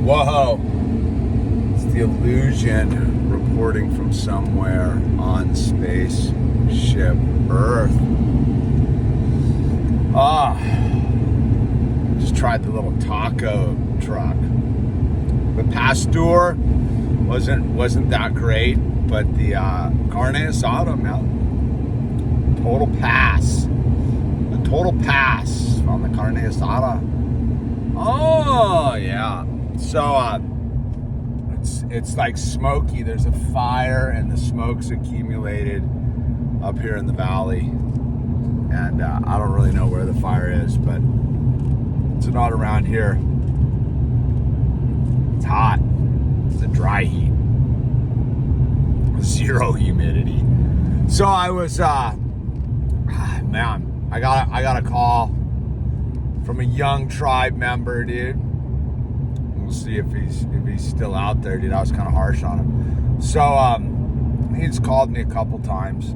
Whoa! It's the illusion reporting from somewhere on spaceship Earth. Just tried the little taco truck. The pastor wasn't that great, but the carne asada, man, total pass. A total pass on the carne asada. Oh yeah. So it's like smoky. There's a fire and the smoke's accumulated up here in the valley, and I don't really know where the fire is, but it's not around here. It's hot. It's a dry heat. Zero humidity. So I was man, I got a call from a young tribe member, dude. We'll see if he's still out there, dude. I was kind of harsh on him. So he's called me a couple times.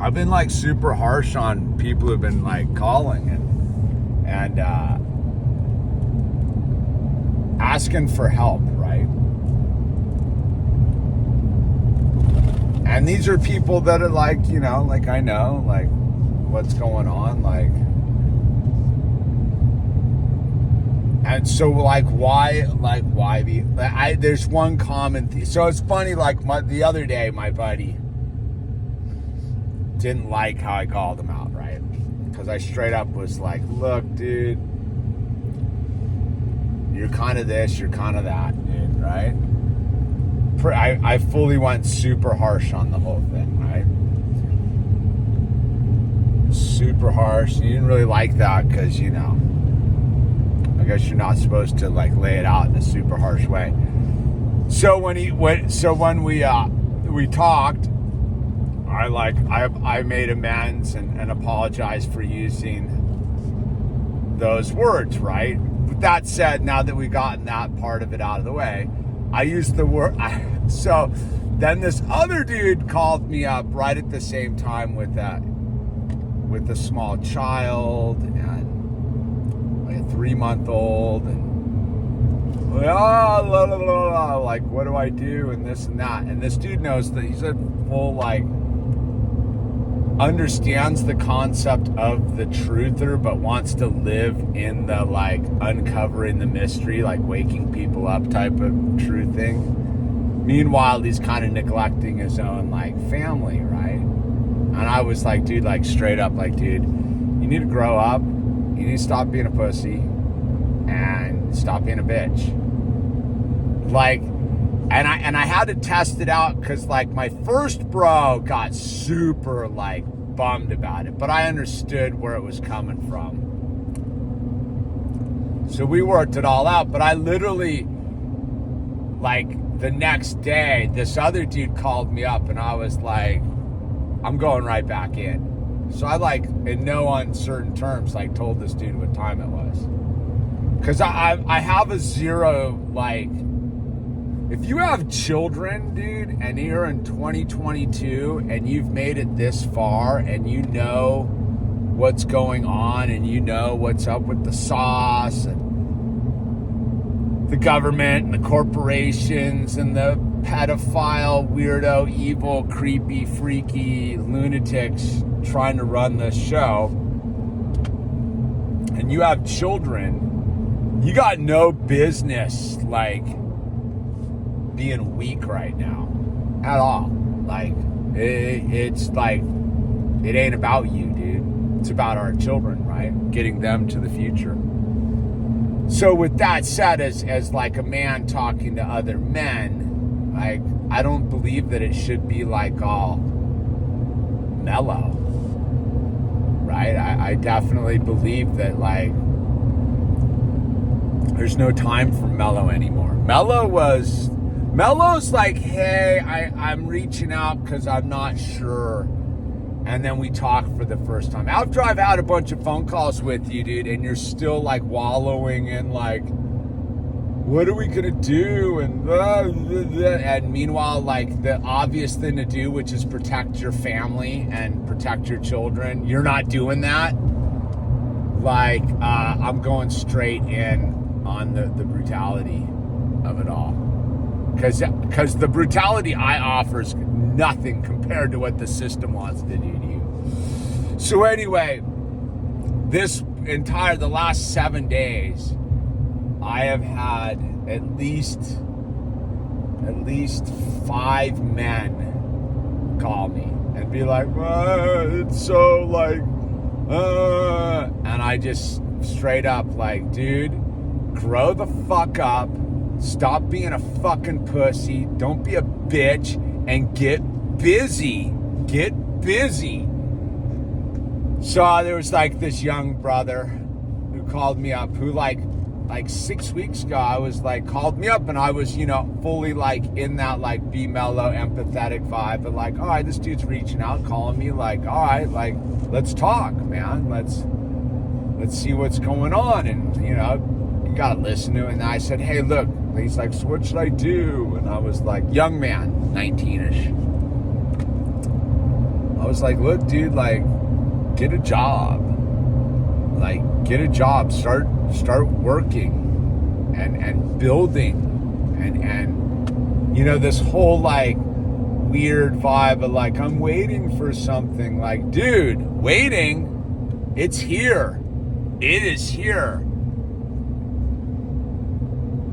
I've been like super harsh on people who've been like calling and asking for help, right? And these are people that are like, you know, like I know, like what's going on, like. And so, like, why be? There's one common thing. So it's funny. Like the other day, my buddy didn't like how I called him out, right? Because I straight up was like, "Look, dude, you're kind of this, you're kind of that, dude, right?" I fully went super harsh on the whole thing, right? Super harsh. You didn't really like that because, you know, I guess you're not supposed to like lay it out in a super harsh way. So when we talked, I made amends and apologized for using those words, right? With that said, now that we've gotten that part of it out of the way, I used the word. So then this other dude called me up right at the same time with a small child and like a 3-month-old, and like, what do I do, and this and that. And this dude knows that he's a full, like, understands the concept of the truther, but wants to live in the, like, uncovering the mystery, like waking people up type of truthing. Meanwhile, he's kind of neglecting his own, like, family, right? And I was like, dude, like, straight up, like, dude, you need to grow up. You need to stop being a pussy and stop being a bitch. Like, and I had to test it out because, like, my first bro got super, like, bummed about it, but I understood where it was coming from. So we worked it all out, but I literally, like, the next day, this other dude called me up and I was like, I'm going right back in. So I, like, in no uncertain terms, like, told this dude what time it was. Because I have a zero, like, if you have children, dude, and you're in 2022 and you've made it this far and you know what's going on and you know what's up with the sauce and the government and the corporations and the pedophile, weirdo, evil, creepy, freaky lunatics trying to run this show, and you have children, you got no business, like, being weak right now at all. Like, it's like, it ain't about you, dude. It's about our children, right? Getting them to the future. So with that said, as like a man talking to other men, like, I don't believe that it should be like all mellow, right? I definitely believe that, like, there's no time for mellow anymore. Mellow's like, hey, I'm reaching out because I'm not sure. And then we talk for the first time. After I've had a bunch of phone calls with you, dude, and you're still, like, wallowing in, like, what are we gonna do? And meanwhile, like, the obvious thing to do, which is protect your family and protect your children, you're not doing that. Like, I'm going straight in on the brutality of it all. Because the brutality I offer is nothing compared to what the system wants to do to you. So anyway, the last 7 days, I have had at least 5 men call me and be like, it's so like, and I just straight up like, dude, grow the fuck up, stop being a fucking pussy, don't be a bitch, and get busy. So there was like this young brother who called me up, who like 6 weeks ago, I was like, called me up, and I was, fully like in that like be mellow, empathetic vibe, but like, all right, this dude's reaching out, calling me, like, all right, like, let's talk, man, let's see what's going on, and you gotta listen to it. And I said, hey, look, he's like, so what should I do? And I was like, young man, 19ish, I was like, look, dude, like, get a job, start working and building, and this whole like weird vibe of like, I'm waiting for something. Like, dude, waiting, it's here. It is here.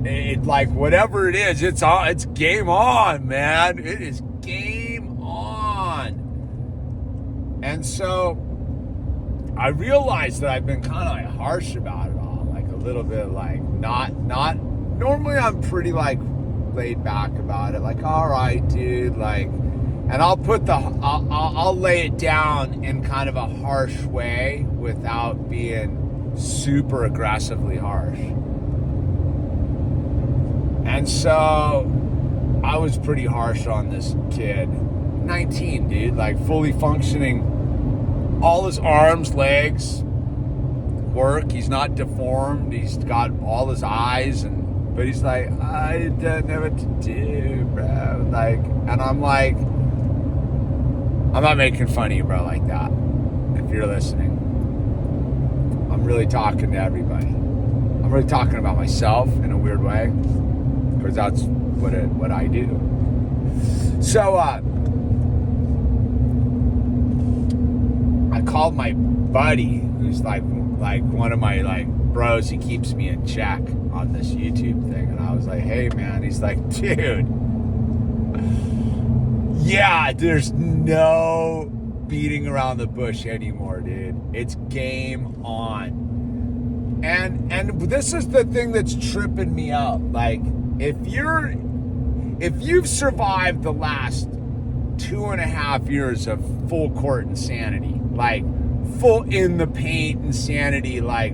It like, whatever it is, it's game on, man. It is game on. And so I realized that I've been kind of like harsh about it all, like a little bit like not normally I'm pretty like laid back about it, like, all right, dude, like, and I'll lay it down in kind of a harsh way without being super aggressively harsh. And so I was pretty harsh on this kid, 19, dude, like fully functioning, all his arms, legs work. He's not deformed. He's got all his eyes, but he's like, I don't know what to do, bro. Like, and I'm like, I'm not making fun of you, bro, like that. If you're listening, I'm really talking to everybody. I'm really talking about myself in a weird way, because that's what I do. So, I called my buddy, who's like one of my like bros. He keeps me in check on this YouTube thing, and I was like, hey man. He's like, dude, yeah, there's no beating around the bush anymore, dude. It's game on. And this is the thing that's tripping me out. Like, if you've survived the last 2.5 years of full court insanity, like full in the paint insanity, like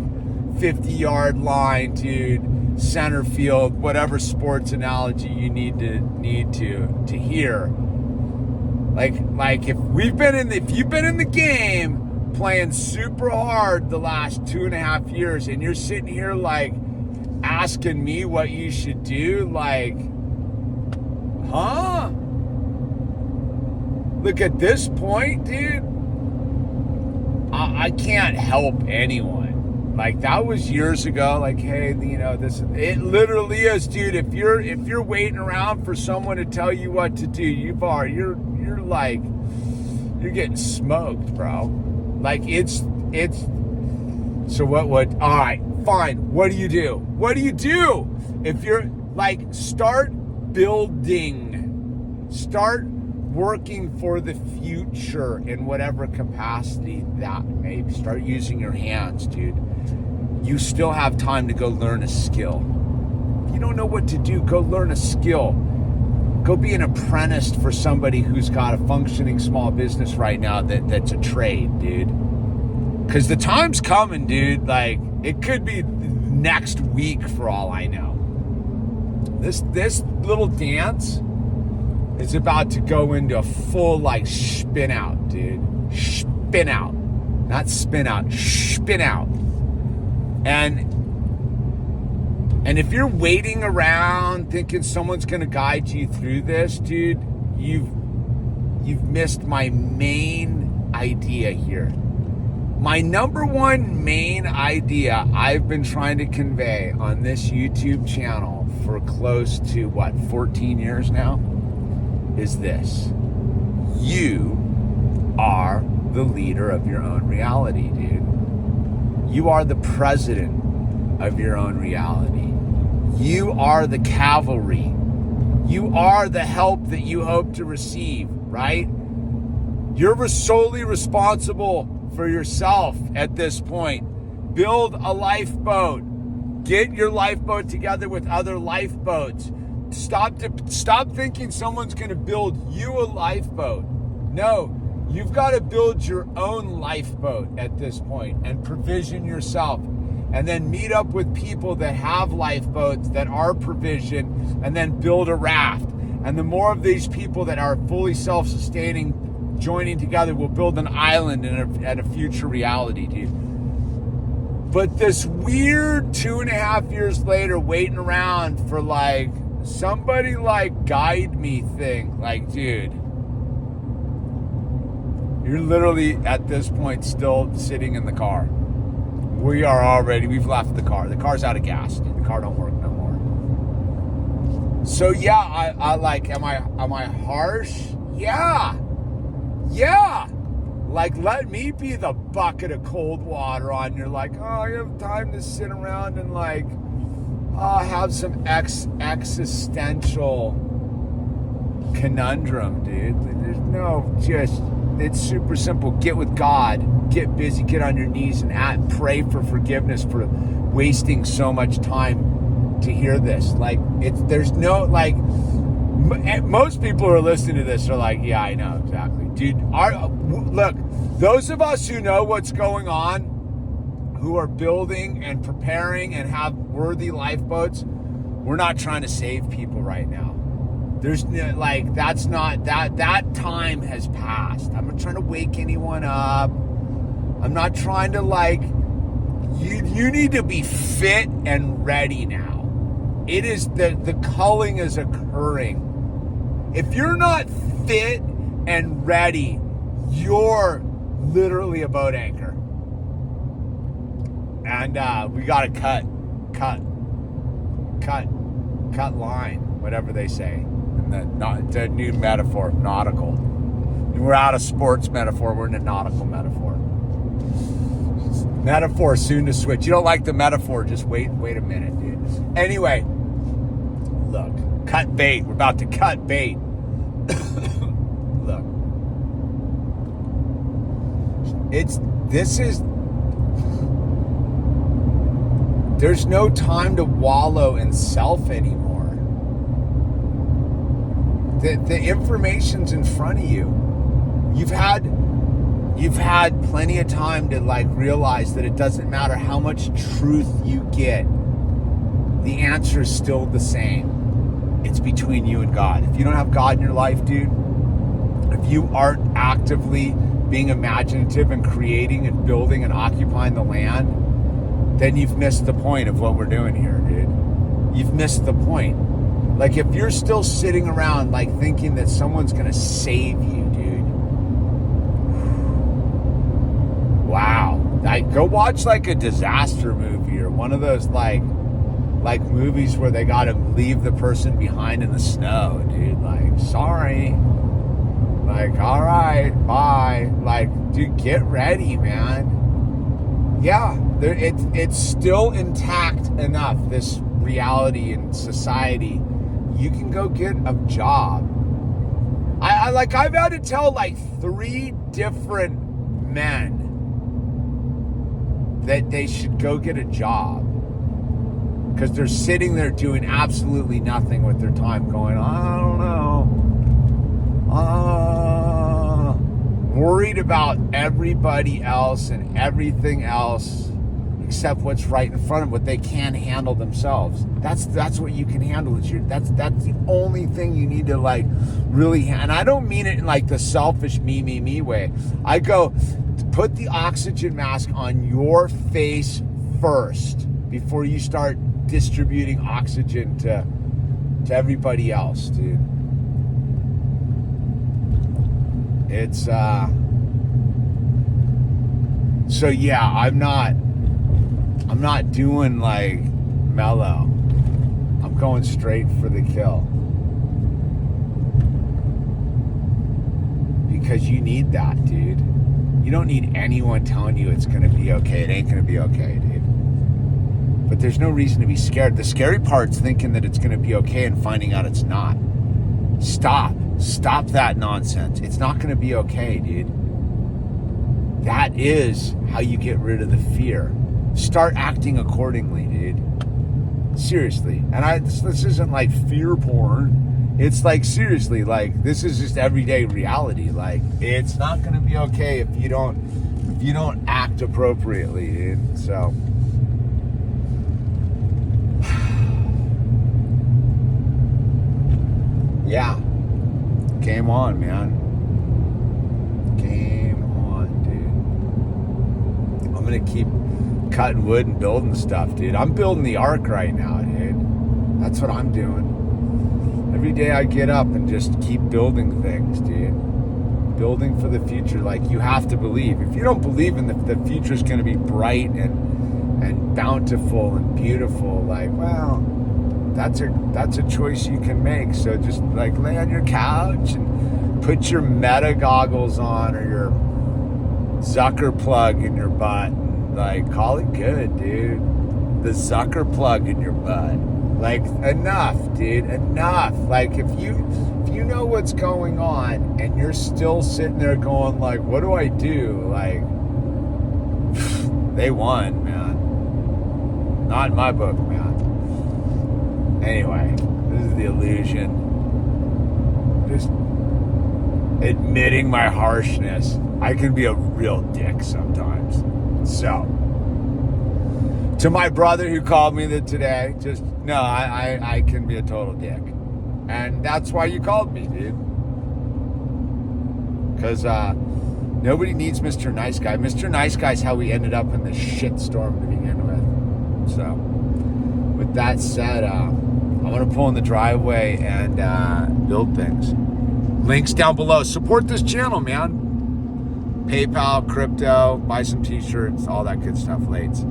50-yard line, dude, center field, whatever sports analogy you need to hear. Like if you've been in the game playing super hard the last 2.5 years, and you're sitting here like asking me what you should do, like, huh? Look, at this point, dude, I can't help anyone. Like, that was years ago. Like, hey, this, it literally is, dude. If you're waiting around for someone to tell you what to do, you're getting smoked, bro. Like, it's so what all right, fine. What do you do? What do you do? If you're like, start building, start working for the future in whatever capacity that may be. Start using your hands, dude. You still have time to go learn a skill. If you don't know what to do, go learn a skill. Go be an apprentice for somebody who's got a functioning small business right now that's a trade, dude. Because the time's coming, dude. Like, it could be next week for all I know. This little dance is about to go into a full, like, spin out, dude. Spin out. Not spin out. Spin out. And if you're waiting around thinking someone's going to guide you through this, dude, you've missed my main idea here. My number one main idea I've been trying to convey on this YouTube channel for close to 14 years now is this. You are the leader of your own reality, dude. You are the president of your own reality. You are the cavalry. You are the help that you hope to receive, right? You're solely responsible for yourself at this point. Build a lifeboat. Get your lifeboat together with other lifeboats. Stop thinking someone's going to build you a lifeboat. No, you've got to build your own lifeboat at this point and provision yourself. And then meet up with people that have lifeboats that are provisioned, and then build a raft. And the more of these people that are fully self-sustaining joining together will build an island at a future reality, dude. But this weird 2.5 years later waiting around for like somebody like guide me thing, like, dude, you're literally at this point still sitting in the car. We've left the car. The car's out of gas, dude. The car don't work no more. So yeah, I like, am I harsh? Yeah. Like, let me be the bucket of cold water on your, like, oh, you have time to sit around and like, have some existential conundrum, dude. There's no, it's super simple. Get with God, get busy, get on your knees and pray for forgiveness for wasting so much time to hear this. Like, there's no, like, most people who are listening to this are like, yeah, I know, exactly. Dude, look, those of us who know what's going on, who are building and preparing and have worthy lifeboats, we're not trying to save people right now. There's like, that's not, that time has passed. I'm not trying to wake anyone up. I'm not trying to, like, you need to be fit and ready now. It is, the culling is occurring. If you're not fit and ready, you're literally a boat anchor. And we got to cut line, whatever they say. The new metaphor, nautical. We're out of sports metaphor, we're in a nautical metaphor. Metaphor soon to switch. You don't like the metaphor, just wait a minute, dude. Anyway, look, cut bait. We're about to cut bait. Look. There's no time to wallow in self anymore. The information's in front of you. You've had plenty of time to, like, realize that it doesn't matter how much truth you get. The answer is still the same. It's between you and God. If you don't have God in your life, dude, if you aren't actively being imaginative and creating and building and occupying the land, then you've missed the point of what we're doing here, dude. You've missed the point. Like, if you're still sitting around, like, thinking that someone's gonna save you, dude. Wow. Like, go watch, like, a disaster movie or one of those, like movies where they gotta leave the person behind in the snow, dude. Like, sorry. Like, all right, bye. Like, dude, get ready, man. Yeah, it's still intact enough, this reality and society. You can go get a job. I've had to tell, like, 3 different men that they should go get a job because they're sitting there doing absolutely nothing with their time, going, I don't know, worried about everybody else and everything else except what's right in front of them, what they can handle themselves. That's what you can handle. That's the only thing you need to, like, really and I don't mean it in, like, the selfish me way. I go, put the oxygen mask on your face first before you start distributing oxygen to everybody else, dude. So yeah, I'm not doing like mellow. I'm going straight for the kill. Because you need that, dude. You don't need anyone telling you it's going to be okay. It ain't going to be okay, dude. But there's no reason to be scared. The scary part's thinking that it's going to be okay and finding out it's not. Stop that nonsense. It's not going to be okay, dude. That is how you get rid of the fear. Start acting accordingly, dude. Seriously. And this isn't like fear porn. It's like, seriously, like, this is just everyday reality. Like, it's not going to be okay if you don't act appropriately, dude. So, yeah. Game on, man. Game on, dude. I'm going to keep cutting wood and building stuff, dude. I'm building the ark right now, dude. That's what I'm doing. Every day I get up and just keep building things, dude. Building for the future. Like, you have to believe. If you don't believe in the future's going to be bright and bountiful and beautiful, like, well, that's a choice you can make. So just like lay on your couch and put your meta goggles on or your Zucker plug in your butt and like call it good, dude. The Zucker plug in your butt. Like, enough, dude, enough. Like, if you know what's going on and you're still sitting there going like, what do I do? Like, they won, man. Not in my book, man. Anyway, this is the illusion. Just admitting my harshness. I can be a real dick sometimes. So, to my brother who called me today, just, no, I can be a total dick. And that's why you called me, dude. Because nobody needs Mr. Nice Guy. Mr. Nice Guy's how we ended up in this shitstorm to begin with. So, with that said, I'm going to pull in the driveway and build things. Links down below. Support this channel, man. PayPal, crypto, buy some t-shirts, all that good stuff, Lates.